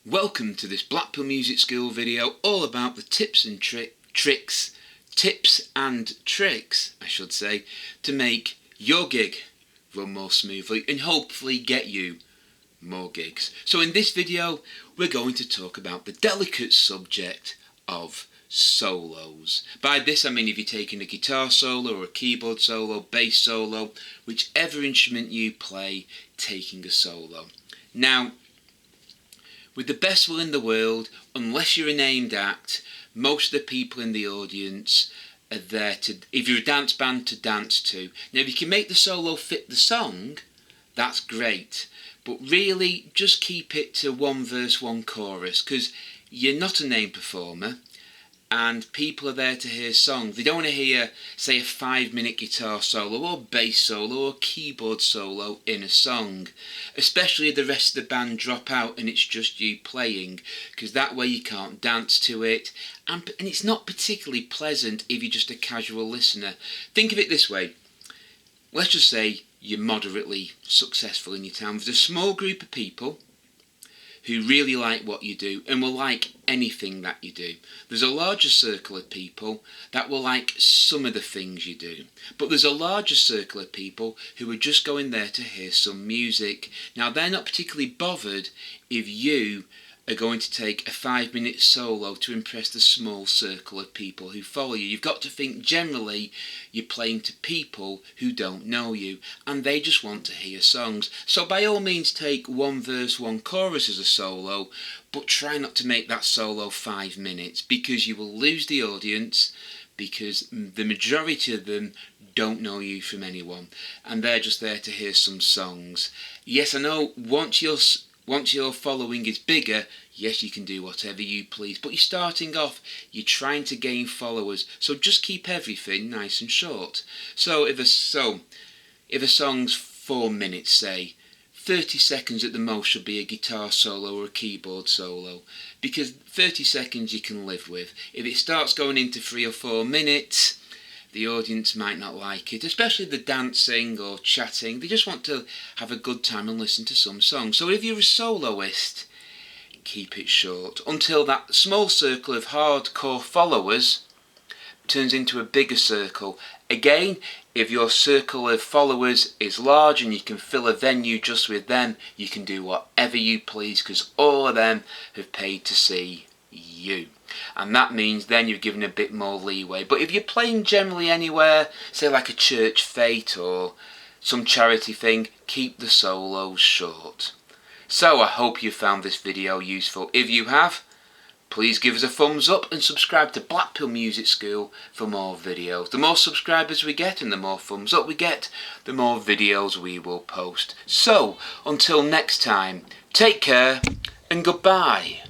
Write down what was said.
Welcome to this Blackpool Music School video all about the tips and tricks, I should say, to make your gig run more smoothly and hopefully get you more gigs. So in this video we're going to talk about the delicate subject of solos. By this I mean if you're taking a guitar solo or a keyboard solo, bass solo, whichever instrument you play, taking a solo. Now, with the best will in the world, unless you're a named act, most of the people in the audience are there to, if you're a dance band, to dance to. Now if you can make the solo fit the song, that's great. But really, just keep it to one verse, one chorus, because you're not a named performer and people are there to hear songs. They don't want to hear, say, a 5-minute guitar solo or bass solo or keyboard solo in a song. Especially if the rest of the band drop out and it's just you playing, because that way you can't dance to it. And it's not particularly pleasant if you're just a casual listener. Think of it this way. Let's just say you're moderately successful in your town. There's a small group of people who really like what you do and will like anything that you do. There's a larger circle of people that will like some of the things you do. But there's a larger circle of people who are just going there to hear some music. Now they're not particularly bothered if you are going to take a 5-minute solo to impress the small circle of people who follow you. You've got to think generally you're playing to people who don't know you and they just want to hear songs. So by all means take one verse, one chorus as a solo, but try not to make that solo 5 minutes, because you will lose the audience, because the majority of them don't know you from anyone and they're just there to hear some songs. Yes, I know once your following is bigger, yes, you can do whatever you please. But you're starting off, you're trying to gain followers, so just keep everything nice and short. So if a song's 4 minutes, say, 30 seconds at the most should be a guitar solo or a keyboard solo, because 30 seconds you can live with. If it starts going into 3 or 4 minutes, the audience might not like it, especially the dancing or chatting. They just want to have a good time and listen to some songs. So if you're a soloist, keep it short until that small circle of hardcore followers turns into a bigger circle. Again, if your circle of followers is large and you can fill a venue just with them, you can do whatever you please, because all of them have paid to see you. And that means then you're given a bit more leeway. But if you're playing generally anywhere, say like a church fete or some charity thing, keep the solos short. So I hope you found this video useful. If you have, please give us a thumbs up and subscribe to Blackpool Music School for more videos. The more subscribers we get and the more thumbs up we get, the more videos we will post. So until next time, take care and goodbye.